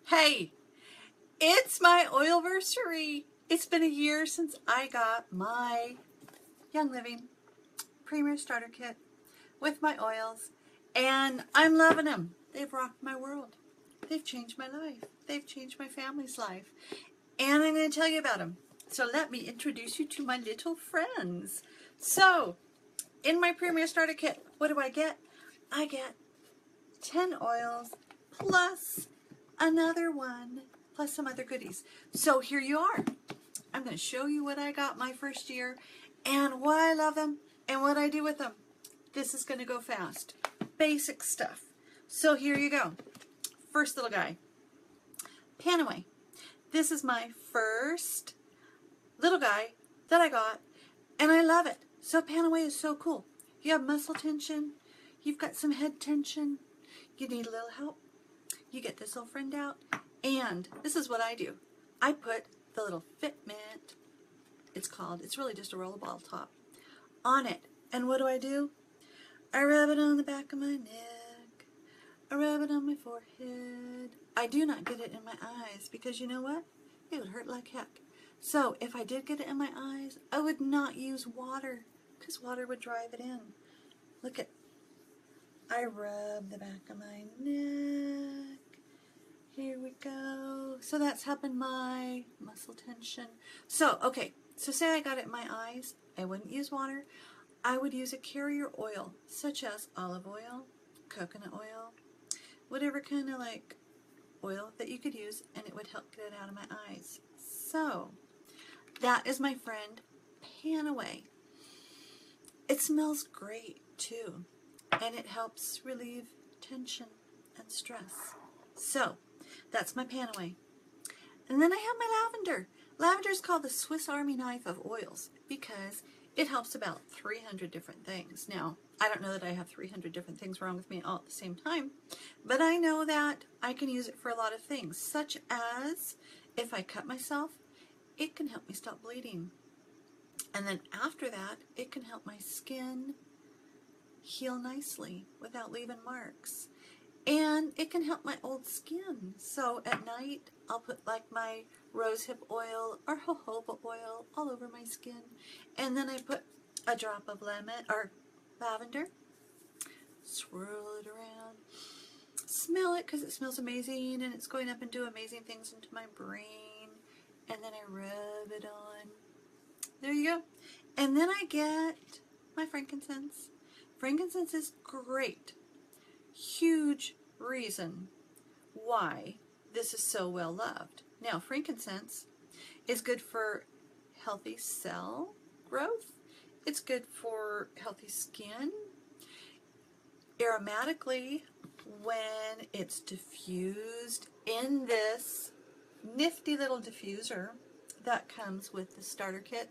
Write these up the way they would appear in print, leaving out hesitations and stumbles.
Hey, it's my Oilversary. It's been a year since I got my Young Living Premier Starter Kit with my oils, and I'm loving them. They've rocked my world. They've changed my life. They've changed my family's life, and I'm going to tell you about them. So let me introduce you to my little friends. So, in my Premier Starter Kit, what do I get? I get 10 oils plus another one plus some other goodies. So here you are. I'm going to show you what I got my first year and why I love them and what I do with them. This is going to go fast. Basic stuff. So here you go. First little guy. Panache. This is my first little guy that I got, and I love it. So Panache is so cool. You have muscle tension, you've got some head tension, you need a little help, you get this little friend out, and this is what I do. I put the little Fitment, it's really just a rollerball top, on it. And what do? I rub it on the back of my neck, I rub it on my forehead. I do not get it in my eyes because you know what? It would hurt like heck. So if I did get it in my eyes, I would not use water because water would drive it in. Look at, I rub the back of my neck. Here we go. So that's helping my muscle tension. So, okay, so say I got it in my eyes. I wouldn't use water. I would use a carrier oil, such as olive oil, coconut oil, whatever kind of like oil that you could use, and it would help get it out of my eyes. So, that is my friend Panache. It smells great too, and it helps relieve tension and stress. So, that's my Panache. And then I have my Lavender. Lavender is called the Swiss Army knife of oils because it helps about 300 different things. Now, I don't know that I have 300 different things wrong with me all at the same time, but I know that I can use it for a lot of things, such as if I cut myself, it can help me stop bleeding. And then after that, it can help my skin heal nicely without leaving marks. And it can help my old skin. So at night, I'll put like my rosehip oil or jojoba oil all over my skin. And then I put a drop of lemon or lavender, swirl it around, smell it because it smells amazing and it's going up and do amazing things into my brain. And then I rub it on. There you go. And then I get my frankincense. Frankincense is great. Huge reason why this is so well loved. Now, frankincense is good for healthy cell growth. It's good for healthy skin. Aromatically, when it's diffused in this nifty little diffuser that comes with the starter kit,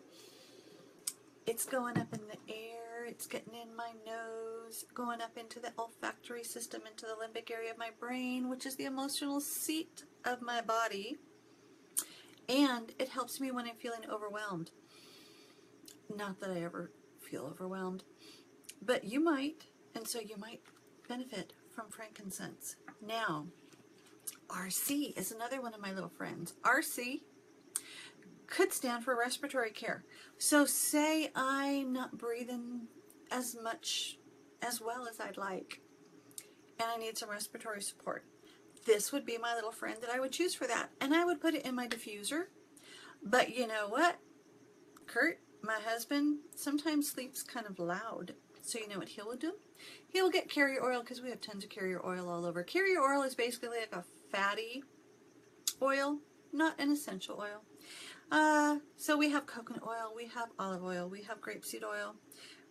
it's going up in the air, it's getting in my nose, going up into the olfactory system, into the limbic area of my brain, which is the emotional seat of my body. And it helps me when I'm feeling overwhelmed. Not that I ever feel overwhelmed, but you might, and so you might benefit from frankincense. Now, RC is another one of my little friends. RC could stand for respiratory care. So say I'm not breathing as much as well as I'd like and I need some respiratory support. This would be my little friend that I would choose for that. And I would put it in my diffuser. But you know what? Kurt, my husband, sometimes sleeps kind of loud. So you know what he will do? He will get carrier oil because we have tons of carrier oil all over. Carrier oil is basically like a fatty oil, not an essential oil. So we have coconut oil, we have olive oil, we have grapeseed oil,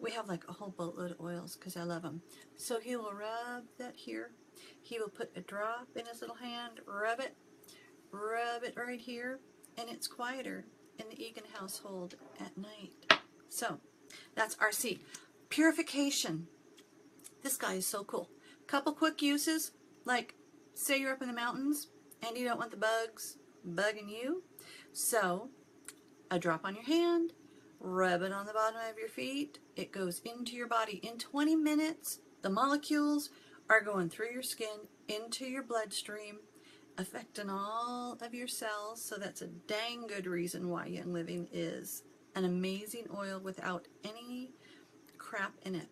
we have like a whole boatload of oils because I love them. So he will rub that here. He will put a drop in his little hand, rub it right here, and it's quieter in the Eggan household at night. So that's RC. Purification. This guy is so cool. Couple quick uses, like say you're up in the mountains and you don't want the bugs bugging you. So, a drop on your hand, rub it on the bottom of your feet, it goes into your body. In 20 minutes, the molecules are going through your skin, into your bloodstream, affecting all of your cells. So that's a dang good reason why Young Living is an amazing oil without any crap in it.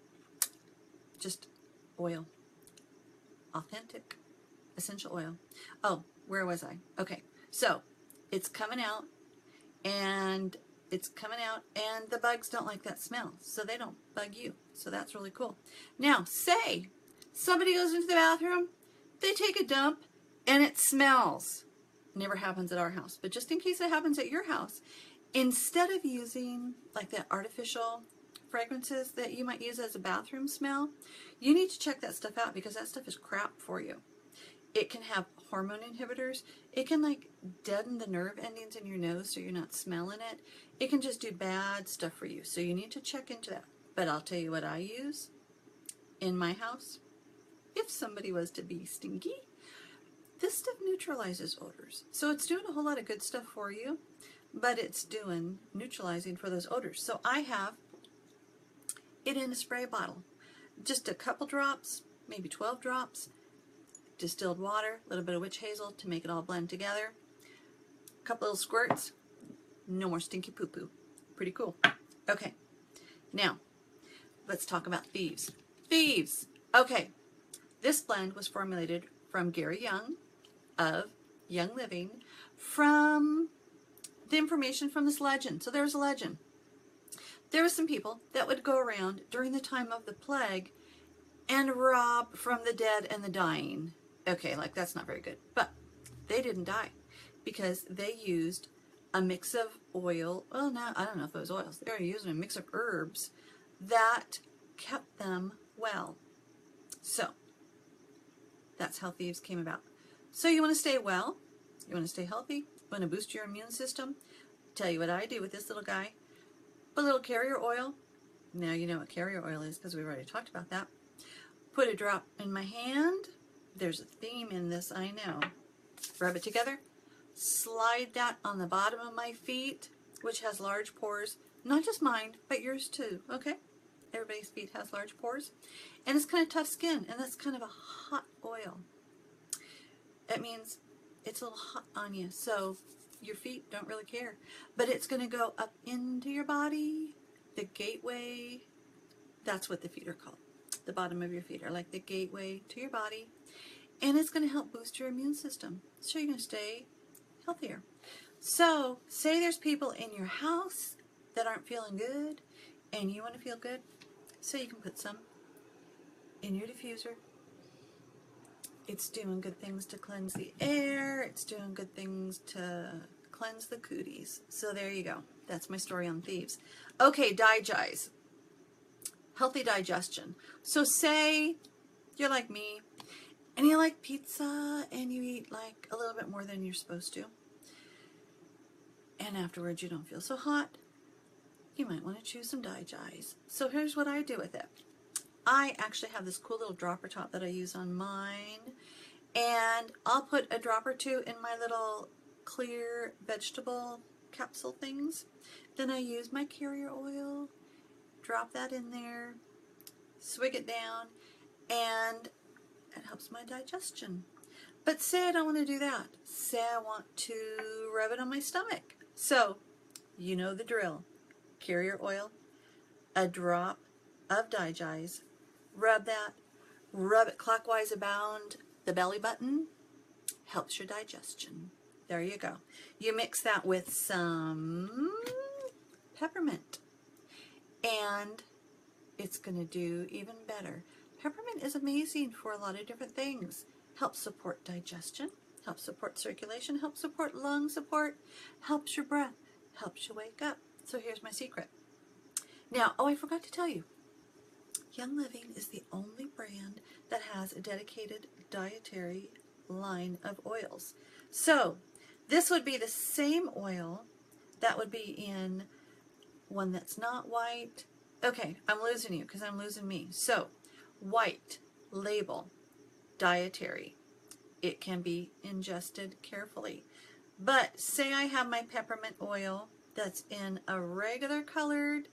Just oil. Authentic essential oil. Oh, where was I? Okay, so it's coming out, and the bugs don't like that smell, so they don't bug you. So that's really cool. Now, say somebody goes into the bathroom, they take a dump, and it smells. Never happens at our house, but just in case it happens at your house, instead of using like that artificial fragrances that you might use as a bathroom smell, you need to check that stuff out, because that stuff is crap for you. It can have hormone inhibitors. It can like deaden the nerve endings in your nose so you're not smelling it. It can just do bad stuff for you. So you need to check into that. But I'll tell you what I use in my house. If somebody was to be stinky, this stuff neutralizes odors. So it's doing a whole lot of good stuff for you, but it's doing neutralizing for those odors. So I have it in a spray bottle. Just a couple drops, maybe 12 drops. Distilled water, a little bit of witch hazel to make it all blend together. A couple little squirts. No more stinky poo-poo. Pretty cool. Okay, now let's talk about Thieves. Thieves! Okay, this blend was formulated from Gary Young of Young Living, from the information from this legend. So there's a legend. There were some people that would go around during the time of the plague and rob from the dead and the dying. Okay, like that's not very good. But they didn't die because they used a mix of oil. Well, no, I don't know if it was oils. They were using a mix of herbs that kept them well. So that's how Thieves came about. So you want to stay well, you want to stay healthy, you want to boost your immune system. Tell you what I do with this little guy. Put a little carrier oil. Now you know what carrier oil is because we've already talked about that. Put a drop in my hand. There's a theme in this, I know. Rub it together. Slide that on the bottom of my feet, which has large pores. Not just mine, but yours too, okay? Everybody's feet has large pores. And it's kind of tough skin, and that's kind of a hot oil. That means it's a little hot on you, so your feet don't really care. But it's going to go up into your body, the gateway. That's what the feet are called. The bottom of your feet are like the gateway to your body. And it's going to help boost your immune system. So you're going to stay healthier. So say there's people in your house that aren't feeling good and you want to feel good. So you can put some in your diffuser. It's doing good things to cleanse the air. It's doing good things to cleanse the cooties. So there you go. That's my story on Thieves. Okay, Digest. Healthy digestion. So say you're like me and you like pizza and you eat like a little bit more than you're supposed to. And afterwards you don't feel so hot. You might want to choose some Digest. So here's what I do with it. I actually have this cool little dropper top that I use on mine. And I'll put a drop or two in my little clear vegetable capsule things. Then I use my carrier oil, drop that in there, swig it down, and it helps my digestion. But say I don't want to do that. Say I want to rub it on my stomach. So, you know the drill. Carrier oil, a drop of Digest, rub that, rub it clockwise around the belly button, helps your digestion. There you go. You mix that with some peppermint, and it's going to do even better. Peppermint is amazing for a lot of different things. Helps support digestion, helps support circulation, helps support lung support, helps your breath, helps you wake up. So here's my secret. Now, I forgot to tell you, Young Living is the only brand that has a dedicated dietary line of oils. So this would be the same oil that would be in one that's not white. Okay, I'm losing you because I'm losing me. So white, label, dietary. It can be ingested carefully. But say I have my peppermint oil that's in a regular colored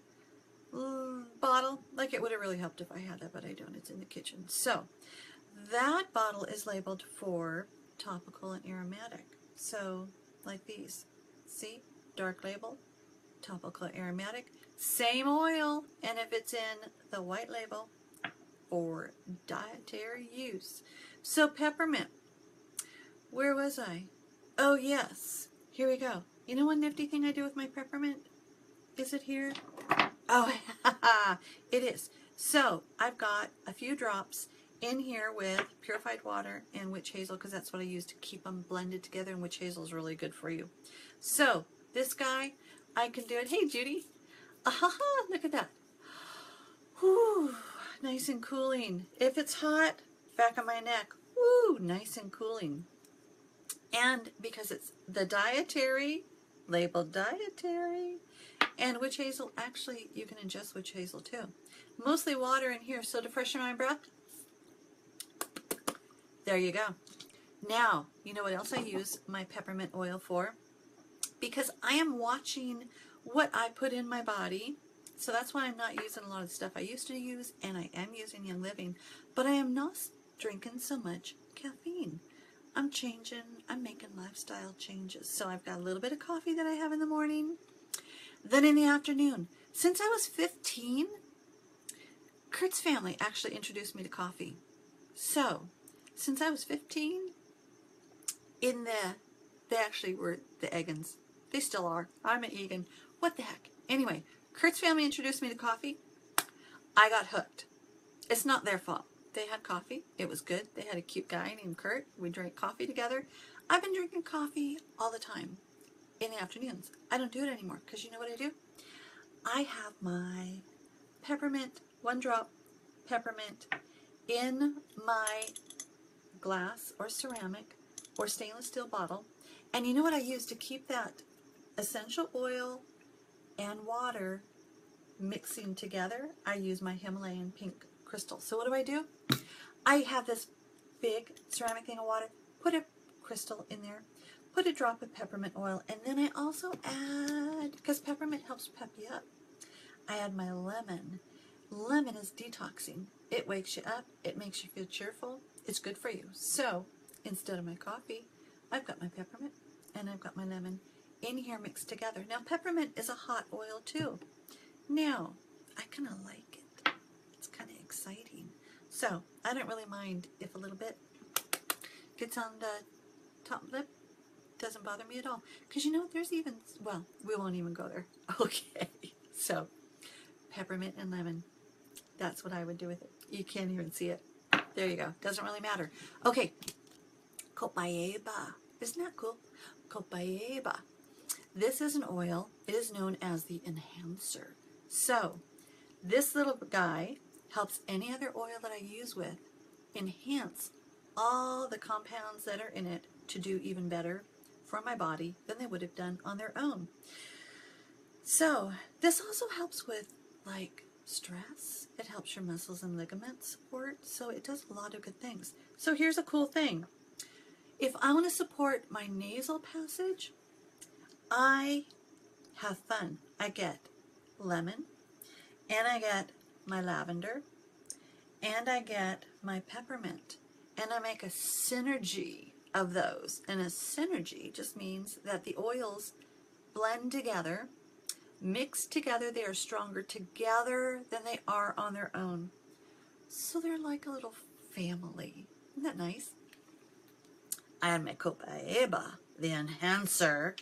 bottle. Like it would have really helped if I had that, but I don't. It's in the kitchen. So that bottle is labeled for topical and aromatic. So, like these. See? Dark label, topical aromatic. Same oil, and if it's in the white label, for dietary use. So peppermint. Where was I? Oh, yes. Here we go. You know one nifty thing I do with my peppermint? Is it here? Oh, it is. So I've got a few drops in here with purified water and witch hazel, because that's what I use to keep them blended together, and witch hazel is really good for you. So this guy, I can do it. Hey, Judy. Look at that. Whew, nice and cooling. If it's hot, back of my neck. Woo, nice and cooling. And because it's the dietary, labeled dietary, and witch hazel, actually, you can ingest witch hazel too. Mostly water in here, so to freshen my breath, there you go. Now, you know what else I use my peppermint oil for? Because I am watching what I put in my body, so that's why I'm not using a lot of the stuff I used to use, and I am using Young Living, but I am not drinking so much caffeine. I'm changing, I'm making lifestyle changes. So I've got a little bit of coffee that I have in the morning. Then in the afternoon, since I was 15, Kurt's family actually introduced me to coffee. So, since I was 15, they actually were the Eggans. They still are. I'm an Eggan. What the heck? Anyway, Kurt's family introduced me to coffee. I got hooked. It's not their fault. They had coffee. It was good. They had a cute guy named Kurt. We drank coffee together. I've been drinking coffee all the time in the afternoons. I don't do it anymore because you know what I do? I have my peppermint, 1 drop peppermint in my glass or ceramic or stainless steel bottle. And you know what I use to keep that essential oil and water mixing together? I use my Himalayan pink crystal. So what do? I have this big ceramic thing of water, put a crystal in there, put a drop of peppermint oil, and then I also add, because peppermint helps pep you up, I add my lemon. Lemon is detoxing. It wakes you up. It makes you feel cheerful. It's good for you. So instead of my coffee, I've got my peppermint and I've got my lemon in here mixed together. Now peppermint is a hot oil too. Now, I kind of like it. It's kind of exciting. So I don't really mind if a little bit gets on the top lip. Doesn't bother me at all. Because you know, there's even, well, we won't even go there. Okay. So peppermint and lemon. That's what I would do with it. You can't even see it. There you go. Doesn't really matter. Okay. Copaiba. Isn't that cool? Copaiba. This is an oil. It is known as the enhancer. So this little guy helps any other oil that I use with enhance all the compounds that are in it to do even better for my body than they would have done on their own. So this also helps with like stress. It helps your muscles and ligaments support. So it does a lot of good things. So here's a cool thing. If I want to support my nasal passage, I have fun. I get lemon, and I get my lavender, and I get my peppermint, and I make a synergy of those. And a synergy just means that the oils blend together, mix together. They are stronger together than they are on their own. So they're like a little family. Isn't that nice? I add my Copaiba, the enhancer,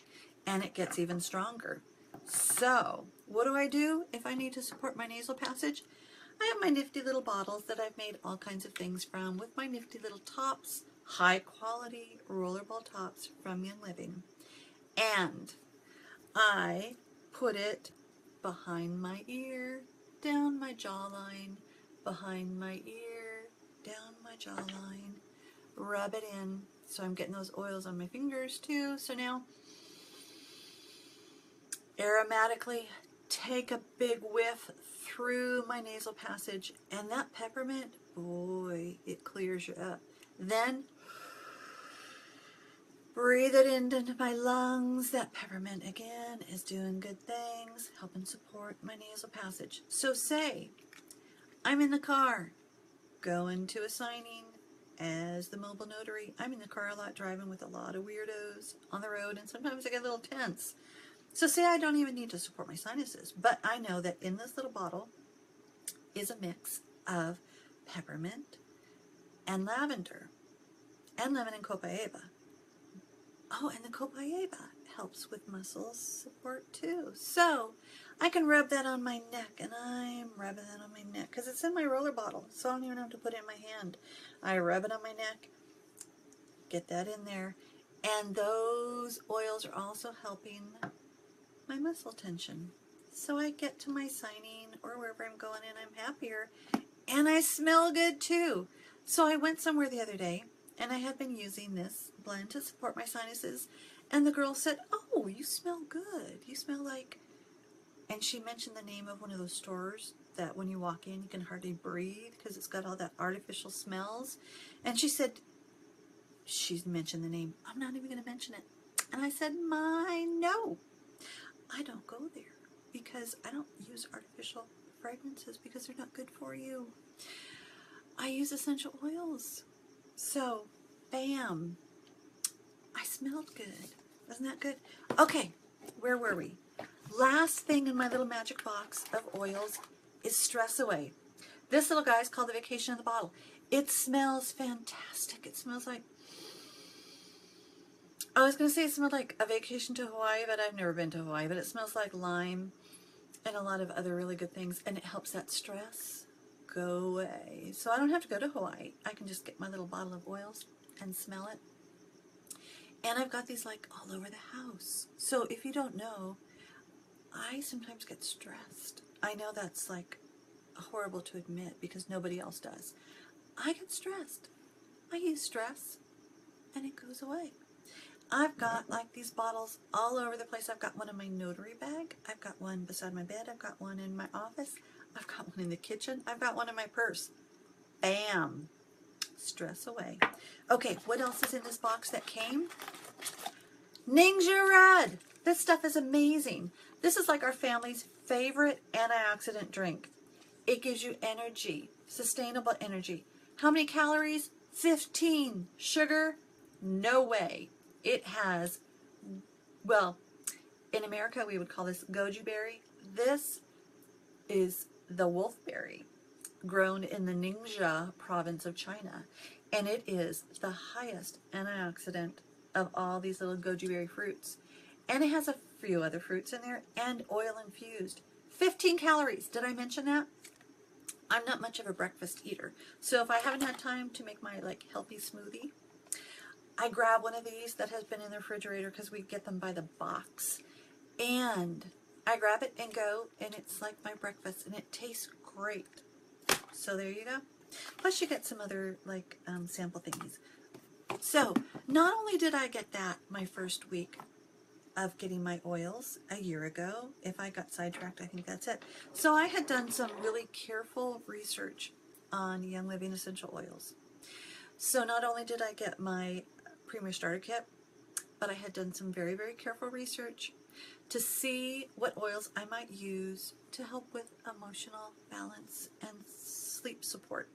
and it gets even stronger. So what do if I need to support my nasal passage? I have my nifty little bottles that I've made all kinds of things from with my nifty little tops, high quality rollerball tops from Young Living. And I put it behind my ear, down my jawline, behind my ear, down my jawline, rub it in. So I'm getting those oils on my fingers too. So now, aromatically, take a big whiff through my nasal passage, and that peppermint, boy, it clears you up. Then breathe it into my lungs. That peppermint again is doing good things, helping support my nasal passage. So say I'm in the car going to a signing, as the mobile notary, I'm in the car a lot driving with a lot of weirdos on the road, and sometimes I get a little tense. So say I don't even need to support my sinuses, but I know that in this little bottle is a mix of peppermint and lavender and lemon and copaiba. Oh, and the copaiba helps with muscle support too. So I can rub that on my neck, and I'm rubbing that on my neck because it's in my roller bottle, so I don't even have to put it in my hand. I rub it on my neck, get that in there, and those oils are also helping my muscle tension. So I get to my signing or wherever I'm going and I'm happier, and I smell good too. So I went somewhere the other day, and I had been using this blend to support my sinuses, and the girl said, "Oh, you smell good. You smell like," and she mentioned the name of one of those stores that when you walk in you can hardly breathe because it's got all that artificial smells. And she said, she mentioned the name, "I'm not even going to mention it." And I said, no, I don't go there because I don't use artificial fragrances because they're not good for you. I use essential oils. So, bam, I smelled good. Isn't that good? Okay, where were we? Last thing in my little magic box of oils is Stress Away. This little guy is called the Vacation in the Bottle. It smells fantastic. It smells like, I was going to say it smelled like a vacation to Hawaii, but I've never been to Hawaii. But it smells like lime and a lot of other really good things, and it helps that stress go away. So I don't have to go to Hawaii. I can just get my little bottle of oils and smell it. And I've got these like all over the house. So if you don't know, I sometimes get stressed. I know that's like horrible to admit because nobody else does. I get stressed. I use stress and it goes away. I've got like these bottles all over the place. I've got one in my notary bag. I've got one beside my bed. I've got one in my office. I've got one in the kitchen. I've got one in my purse. Bam. Stress away. Okay, what else is in this box that came? Ninja Red. This stuff is amazing. This is like our family's favorite antioxidant drink. It gives you energy, sustainable energy. How many calories? 15. Sugar? No way. It has, well, in America we would call this Goji Berry. This is the wolfberry, grown in the Ningxia province of China. And it is the highest antioxidant of all these little goji berry fruits. And it has a few other fruits in there and oil infused. 15 calories. Did I mention that? I'm not much of a breakfast eater. So if I haven't had time to make my like healthy smoothie, I grab one of these that has been in the refrigerator because we get them by the box. And I grab it and go, and it's like my breakfast, and it tastes great. So there you go. Plus you get some other like sample thingies. So not only did I get that my first week of getting my oils a year ago, if I got sidetracked, I think that's it. So I had done some really careful research on Young Living essential oils. So not only did I get my Premier Starter Kit, but I had done some very, very careful research to see what oils I might use to help with emotional balance and sleep support.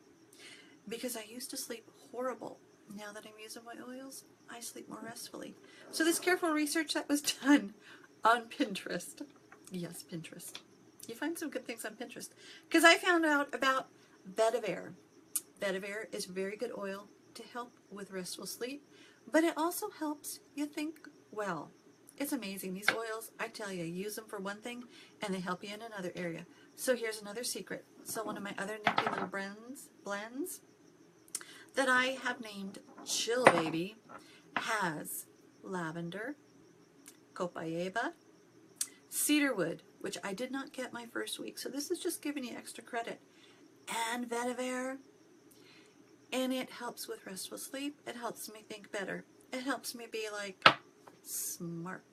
Because I used to sleep horrible. Now that I'm using my oils, I sleep more restfully. So this careful research that was done on Pinterest. Yes, Pinterest. You find some good things on Pinterest. Because I found out about vetiver. Vetiver is very good oil to help with restful sleep, but it also helps you think well. It's amazing. These oils, I tell you, use them for one thing and they help you in another area. So here's another secret. So one of my other nifty little blends that I have named Chill Baby has lavender, copaiba, cedarwood, which I did not get my first week, so this is just giving you extra credit, and vetiver. And it helps with restful sleep. It helps me think better. It helps me be like smart.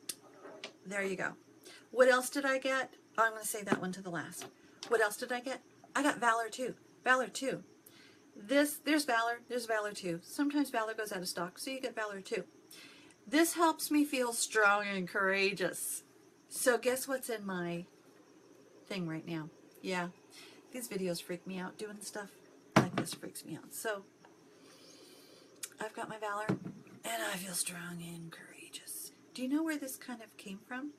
There you go. What else did I get? Oh, I'm going to save that one to the last. What else did I get? I got Valor too. Valor too. There's Valor. There's Valor too. Sometimes Valor goes out of stock, so you get Valor too. This helps me feel strong and courageous. So guess what's in my thing right now? Yeah, these videos freak me out. Doing stuff like this freaks me out. So I've got my Valor, and I feel strong and courageous. Do you know where this kind of came from?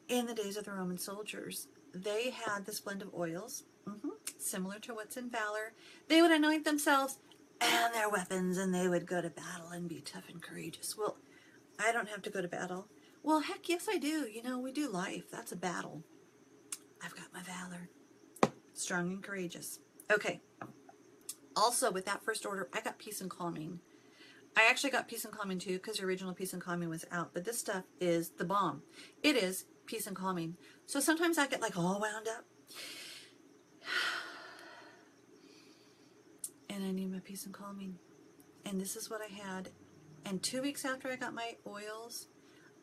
In the days of the Roman soldiers, they had this blend of oils, similar to what's in Valor. They would anoint themselves and their weapons, and they would go to battle and be tough and courageous. Well, I don't have to go to battle. Well, heck, yes, I do. You know, we do life. That's a battle. I've got my Valor. Strong and courageous. Okay. Also, with that first order, I got Peace and Calming. I actually got Peace and Calming too, because the original Peace and Calming was out. But this stuff is the bomb. It is Peace and Calming. So sometimes I get like all wound up. And I need my Peace and Calming. And this is what I had. And 2 weeks after I got my oils,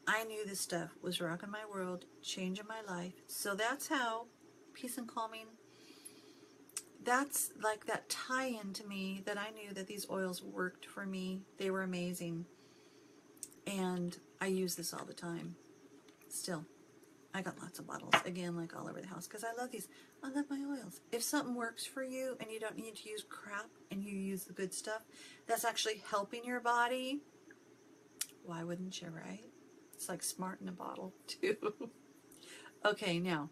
I knew this stuff was rocking my world, changing my life. So that's how Peace and Calming, that's like that tie-in to me, that I knew that these oils worked for me. They were amazing. And I use this all the time. Still, I got lots of bottles, again, like all over the house, because I love these. I love my oils. If something works for you and you don't need to use crap and you use the good stuff that's actually helping your body, why wouldn't you, right? It's like smart in a bottle, too. Okay, now,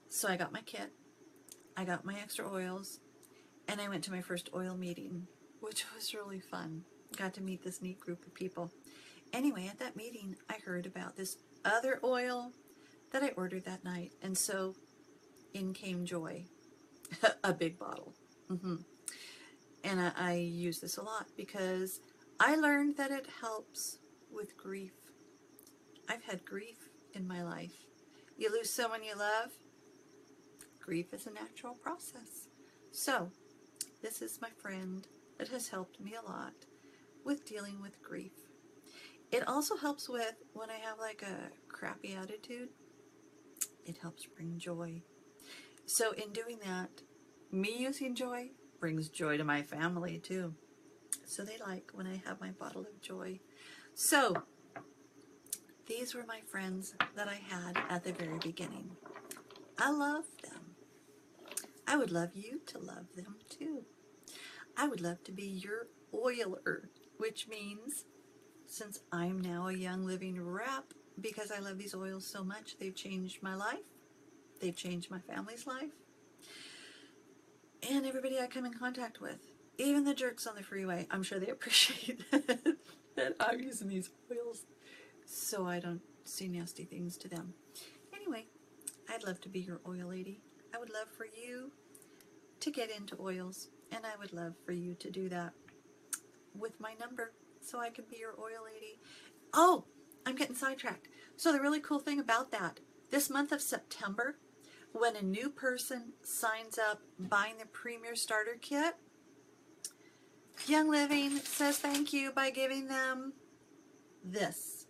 so I got my kit. I got my extra oils, and I went to my first oil meeting, which was really fun. Got to meet this neat group of people. Anyway, at that meeting, I heard about this other oil that I ordered that night, and so in came joy, a big bottle. And I use this a lot because I learned that it helps with grief. I've had grief in my life. You lose someone you love, grief is a natural process. So, this is my friend that has helped me a lot with dealing with grief. It also helps with when I have like a crappy attitude. It helps bring joy. So in doing that, me using joy brings joy to my family too. So they like when I have my bottle of joy. So these were my friends that I had at the very beginning. I love them. I would love you to love them too. I would love to be your oiler, which means since I'm now a Young Living rep, because I love these oils so much, they've changed my life. They've changed my family's life. And everybody I come in contact with. Even the jerks on the freeway, I'm sure they appreciate that I'm using these oils so I don't say nasty things to them. Anyway, I'd love to be your oil lady. I would love for you to get into oils, and I would love for you to do that with my number so I can be your oil lady. Oh, I'm getting sidetracked. So the really cool thing about that, this month of September, when a new person signs up buying the Premier Starter Kit, Young Living says thank you by giving them this.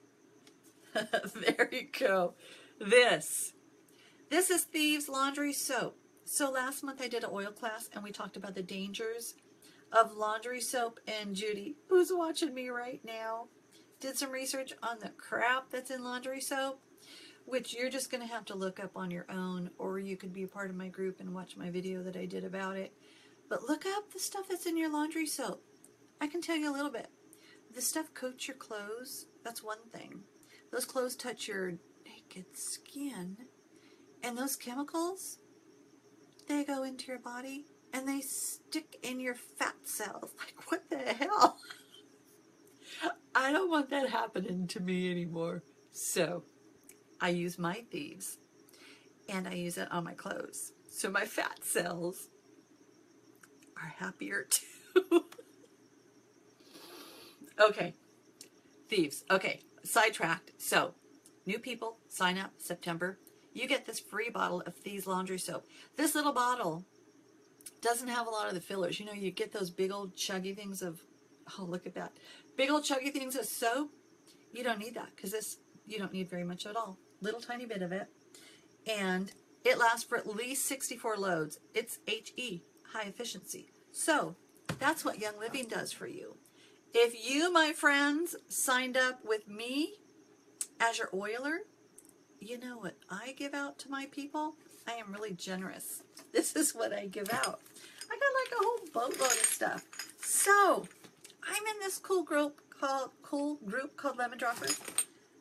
There you go. This is Thieves laundry soap. So last month I did an oil class and we talked about the dangers of laundry soap, and Judy, who's watching me right now, did some research on the crap that's in laundry soap, which you're just going to have to look up on your own, or you could be a part of my group and watch my video that I did about it. But look up the stuff that's in your laundry soap. I can tell you a little bit. The stuff coats your clothes. That's one thing. Those clothes touch your naked skin. And those chemicals, they go into your body and they stick in your fat cells. Like, what the hell? I don't want that happening to me anymore. So, I use my Thieves, and I use it on my clothes. So my fat cells are happier too. Okay, Thieves. Okay, sidetracked. So, new people, sign up September. You get this free bottle of Thieves laundry soap. This little bottle doesn't have a lot of the fillers. You know, you get those big old chuggy things of, oh, look at that. Big old chuggy things of soap. You don't need that because this, you don't need very much at all. Little tiny bit of it. And it lasts for at least 64 loads. It's HE, high efficiency. So that's what Young Living does for you. If you, my friends, signed up with me as your oiler, you know what I give out to my people? I am really generous. This is what I give out. I got like a whole boatload of stuff. So I'm in this cool group called Lemon Dropper.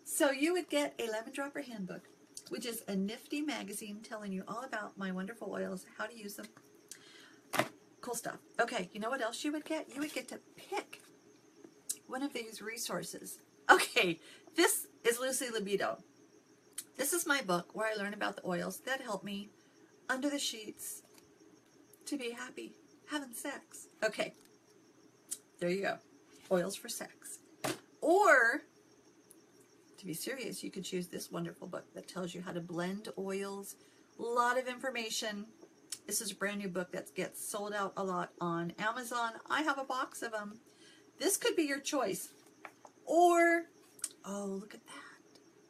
So you would get a Lemon Dropper handbook, which is a nifty magazine telling you all about my wonderful oils, how to use them. Cool stuff. Okay, you know what else you would get? You would get to pick one of these resources. Okay, this is Lucy Libido. This is my book where I learn about the oils that help me under the sheets to be happy having sex. Okay, there you go. Oils for sex. Or, to be serious, you could choose this wonderful book that tells you how to blend oils. A lot of information. This is a brand new book that gets sold out a lot on Amazon. I have a box of them. This could be your choice. Or, oh, look at that.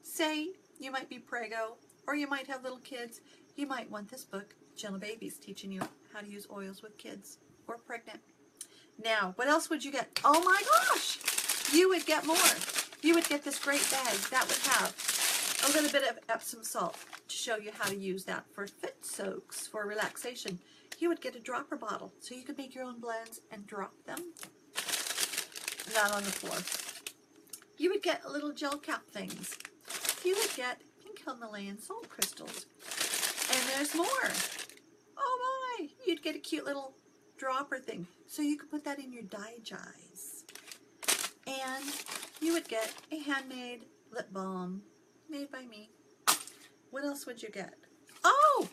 Say you might be preggo, or you might have little kids. You might want this book, Gentle Babies, teaching you how to use oils with kids or pregnant. Now, what else would you get? Oh my gosh! You would get more. You would get this great bag that would have a little bit of Epsom salt to show you how to use that for foot soaks, for relaxation. You would get a dropper bottle so you could make your own blends and drop them. Not on the floor. You would get little gel cap things. You would get pink Himalayan salt crystals. And there's more. Oh my! You'd get a cute little dropper thing so you could put that in your Digestion. And you would get a handmade lip balm made by me. What else would you get? Oh,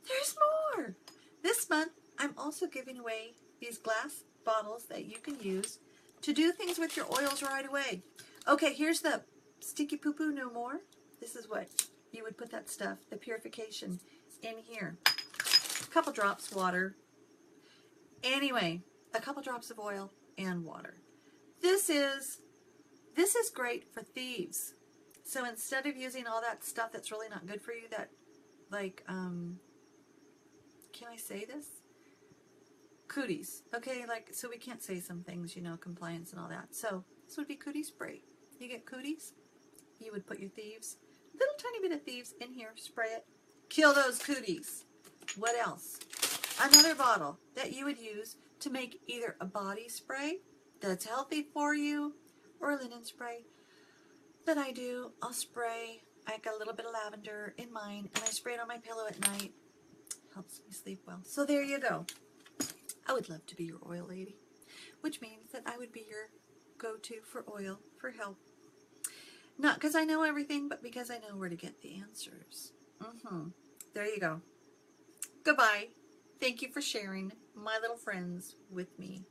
there's more. This month, I'm also giving away these glass bottles that you can use to do things with your oils right away. Okay, here's the Stinky Poo Poo No More. This is what you would put that stuff, the Purification, in here. A couple drops water. Anyway, a couple drops of oil and water. This is great for thieves. So instead of using all that stuff that's really not good for you, that like, can I say this? Cooties. Okay, like, so we can't say some things, you know, compliance and all that. So this would be cootie spray. You get cooties, you would put your thieves, little tiny bit of thieves in here, spray it, kill those cooties. What else? Another bottle that you would use to make either a body spray that's healthy for you or a linen spray. That I do, I'll spray, I got a little bit of lavender in mine, and I spray it on my pillow at night. Helps me sleep well. So there you go. I would love to be your oil lady, which means that I would be your go-to for oil, for help. Not because I know everything, but because I know where to get the answers. There you go. Goodbye. Thank you for sharing my little friends with me.